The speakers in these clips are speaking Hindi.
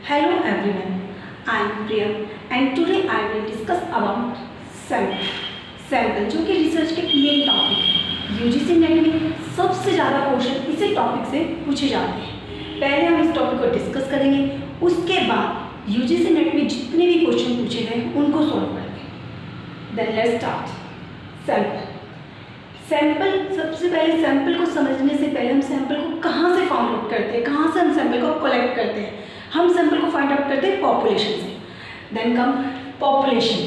Hello everyone, I am Priya and today I will discuss about sample. Sample जो कि रिसर्च के मेन टॉपिक है। यूजीसी नेट में सबसे ज़्यादा क्वेश्चन इसी टॉपिक से पूछे जाते हैं। पहले हम इस टॉपिक को डिस्कस करेंगे, उसके बाद यूजीसी नेट में जितने भी क्वेश्चन पूछे गए उनको सॉल्व करेंगे। Then let's start. सैम्पल सबसे पहले सैम्पल को समझने से पहले हम सैम्पल को कहाँ से फाइंड आउट करते हैं, कहाँ से हम सैम्पल को कलेक्ट करते हैं। हम सैम्पल को फाइंड आउट करते हैं पॉपुलेशन से। Then come population.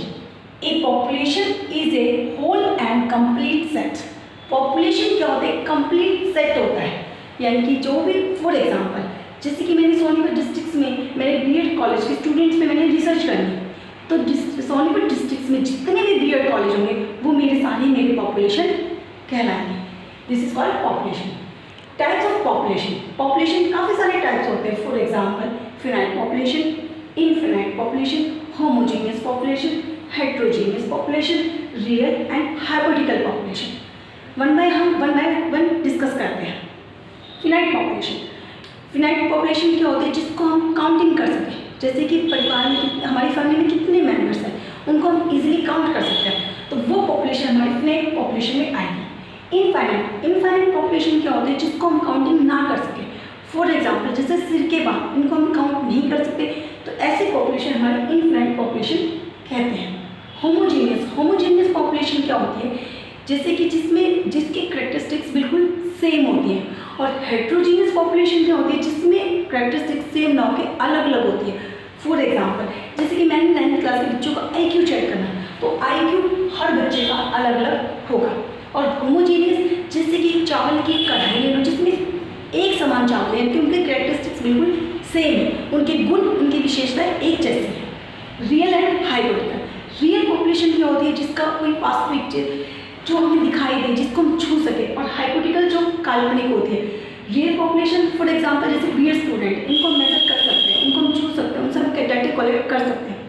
A population is a whole and complete set. Population क्या होता है? कंप्लीट सेट होता है, यानी कि जो भी, फॉर एग्जांपल जैसे कि मैंने सोनीपत डिस्ट्रिक्ट में मेरे बीएड कॉलेज के स्टूडेंट्स में मैंने रिसर्च करनी, तो सोनीपत डिस्ट्रिक्ट में जितने भी बीएड कॉलेज होंगे वो मेरे सारे मेरी पॉपुलेशन कहलाएंगे। This is called population. Types of population. Population काफ़ी सारे टाइप्स होते हैं। For example finite population, infinite population, homogeneous population, heterogeneous population, real and hypothetical population. One by one discuss करते हैं। Finite population. फिनाइट पॉपुलेशन क्या होती है? जिसको हम काउंटिंग कर सकें, जैसे कि परिवार में हमारी फैमिली में कितने मेंबर्स हैं उनको हम इजीली काउंट कर सकते हैं, तो वो पॉपुलेशन हमारी फिनाइट पॉपुलेशन में आएगी। इनफाइनाइट पॉपुलेशन क्या होती है? जिसको हम काउंटिंग ना कर सकें। फॉर एग्जांपल जैसे सिर के बाल, इनको हम काउंट नहीं कर सकते, तो ऐसी पॉपुलेशन हमारी इनफाइनाइट पॉपुलेशन कहते हैं। होमोजेनियस पॉपुलेशन क्या होती है? जैसे कि जिसकी करेक्टरिस्टिक्स बिल्कुल सेम होती हैं। और हेट्रोजीनियस पॉपुलेशन क्या होती है? जिसमें करेक्टरिस्टिक्स सेम ना होकर अलग अलग होती है। फॉर एग्जांपल जैसे कि मैंने 9th क्लास के बच्चों का IQ चेक करना, तो IQ हर बच्चे का अलग अलग होगा। और होमोजेनियस जैसे कि चावल की कढ़ाई ले लो, जिसमें एक समान चावल है, क्योंकि करेक्टरिस्टिक्स बिल्कुल सेम है, उनके गुण, उनकी विशेषताएं एक जैसी है। Real and hypothetical. Real population क्या होती है? जिसका कोई वास्तविक चीज जो हमें दिखाई दे, जिसको हम छू सके। और हाइपोथेटिकल जो काल्पनिक होती है। रियल पॉपुलेशन फॉर एग्जांपल जैसे बीएड स्टूडेंट, इनको हम मेजर कर सकते हैं, उनको हम छू सकते हैं, उनसे हम डाटा कलेक्ट कर सकते हैं।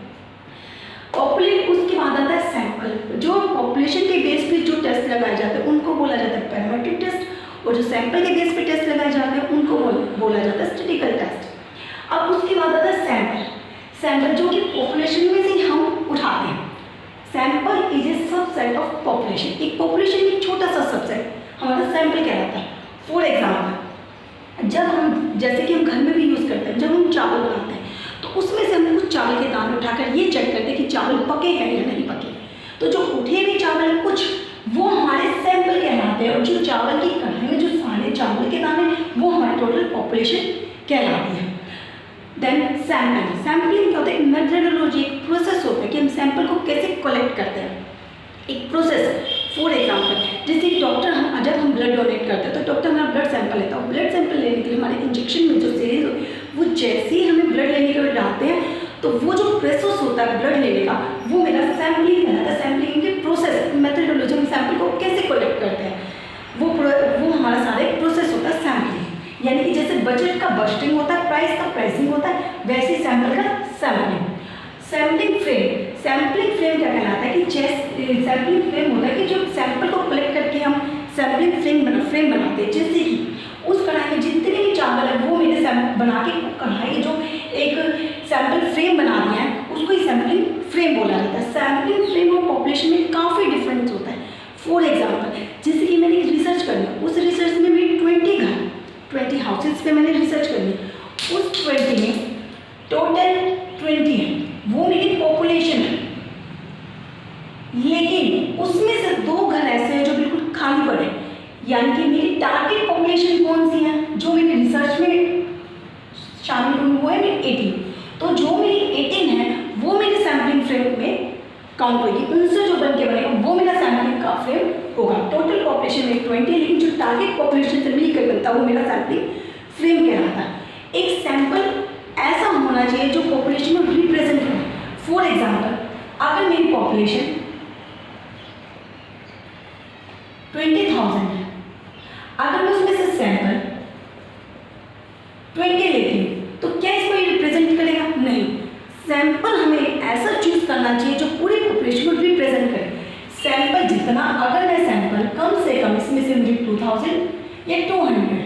पॉपुलेशन, उसके बाद आता है सैंपल। जो पॉपुलेशन के बेस पे जो टेस्ट लगाए जाते हैं उनको बोला जाता है पैरामीट्रिक टेस्ट, और जो सैंपल के बेस पे टेस्ट लगाए जाते हैं उनको बोला जाता है स्टैटिस्टिकल टेस्ट। अब उसके बाद आता है सैंपल जो कि पॉपुलेशन में से हम उठाते हैं। Sample is a subset of population. एक पॉपुलेशन में छोटा सा सबसेट हमारा सैंपल कहलाता है। फॉर एग्जाम्पल जैसे कि हम घर में भी यूज़ करते हैं, जब हम चावल बनाते हैं तो उसमें से हम कुछ चावल के दाने उठाकर ये चेक करते हैं कि चावल पके हैं या नहीं पके। तो जो उठे हुए चावल कुछ, वो हमारे सैंपल कहलाते हैं, और जो चावल की कढ़ाई में जो सारे चावल के दाने, वो हमारी टोटल पॉपुलेशन कहलाती है। देन सैम्पलिंग क्या होता है? एक मेथडोलॉजी, एक प्रोसेस होता है कि हम सैंपल को कैसे कलेक्ट करते हैं, एक प्रोसेस। फॉर एग्जांपल जैसे डॉक्टर, जब हम ब्लड डोनेट करते हैं तो डॉक्टर हमारा ब्लड सैंपल लेता है। ब्लड सैंपल लेने के लिए हमारे इंजेक्शन में जो सीरीज होती है, वो जैसे ही हमें ब्लड लेने के लिए डालते हैं, तो वो जो प्रोसेस होता है ब्लड लेने का, वो मेरा सैम्पलिंग कहलाता है। सैम्पलिंग के प्रोसेस, मेथडोलॉजी, हम सैंपल को कैसे कलेक्ट करते हैं, वो हमारा सारा एक प्रोसेस होता है सैम्पलिंग। यानी कि जैसे बजट का बजटिंग होता है, प्राइस का प्राइसिंग होता है, वैसे ही सैंपल का सैम्पलिंग। सैम्पलिंग फ्रेम क्या कहलाता है? कि सैम्पलिंग फ्रेम होता है कि जो सैंपल को कलेक्ट करके हम सैम्पलिंग फ्रेम बनाते हैं। जैसे कि उस कढ़ाई में जितने भी चावल है वो मेरे सैंपल बना के कढ़ाई जो एक सैंपल फ्रेम बना दिया है, उसको ही सैम्पलिंग फ्रेम बोला जाता है। सैम्पलिंग फ्रेम और पॉपुलेशन में काफ़ी डिफरेंस होता है। फॉर एग्जाम्पल जैसे कि मैंने रिसर्च करना, उस रिसर्च में भी 20 हाउसेज पे मैंने रिसर्च करनी, उस 20 में टोटल 20 है, वो मेरी पॉपुलेशन है, लेकिन उसमें से 2 घर ऐसे हैं जो बिल्कुल खाली पड़े, यानी कि मेरी टारगेट पॉपुलेशन कौन सी है जो मेरी रिसर्च में शामिल हुई, वो है मेरी 18। तो जो मेरी 18 है वो मेरे सैम्पलिंग फ्रेम में काउंट होगी, उनसे जो बन के बनेगा वो मेरा सैम्पलिंग का फ्रेम होगा। टोटल पॉपुलेशन में 20, लेकिन जो टारगेट पॉपुलेशन से मिलकर बनता है वो मेरा सैम्पलिंग फ्रेम कहलाता है। एक सैंपल ऐसा होना चाहिए जो पॉपुलेशन में रिप्रेजेंट हो। फॉर एग्जांपल अगर मेरी पॉपुलेशन 20,000 है, अगर मैं उसमें से सैंपल 20 लेती हूँ, तो क्या इसको रिप्रेजेंट करेगा? नहीं। सैंपल हमें ऐसा चूज करना चाहिए जो पूरी पॉपुलेशन को रिप्रेजेंट करे। सैंपल जितना, अगर मैं सैंपल कम से कम इसमें से मुझे 2000 या 200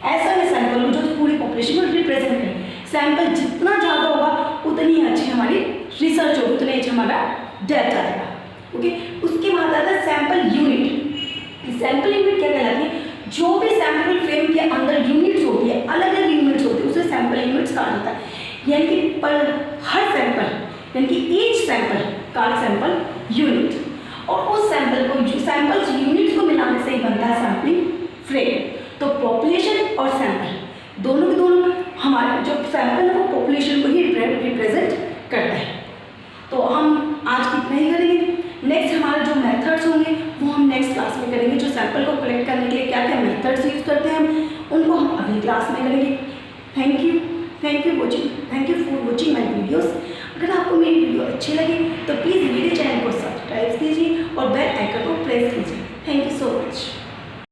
ऐसा मैं सैंपल हूँ जो पूरी पॉपुलेशन को रिप्रेजेंट करे। सैंपल जितना ज़्यादा होगा उतनी अच्छी हमारी रिसर्च होगी, उतना अच्छा हमारा डेटा आएगा। ओके, उसके बाद आता है सैंपल यूनिट। सैंपल यूनिट क्या कहलाती है? जो भी सैंपल फ्रेम के अंदर यूनिट्स होती है, अलग अलग यूनिट्स होती है, उसे सैंपल यूनिट्स कहा जाता है। यानी कि पर हर सैंपल, यानी कि ईच सैंपल का सैंपल यूनिट, और उस सैंपल को, सैंपल्स यूनिट्स को मिलाने से ही बनता है सैंपलिंग फ्रेम। तो पॉपुलेशन और सैंपल दोनों के दोनों हमारे जो सैंपल है वो पॉपुलेशन को ही रिप्रेजेंट करता है। तो हम आज इतना ही करेंगे। नेक्स्ट हमारे जो मेथड्स होंगे वो हम नेक्स्ट क्लास में करेंगे। जो सैंपल को कलेक्ट करने के लिए क्या क्या मेथड्स यूज़ करते हैं हम, उनको हम अगली क्लास में करेंगे। Thank you for watching my videos. अगर आपको मेरी वीडियो अच्छी लगी तो प्लीज़ मेरे चैनल को सब्सक्राइब कीजिए और बेल आइकन को प्रेस कीजिए। Thank you so much.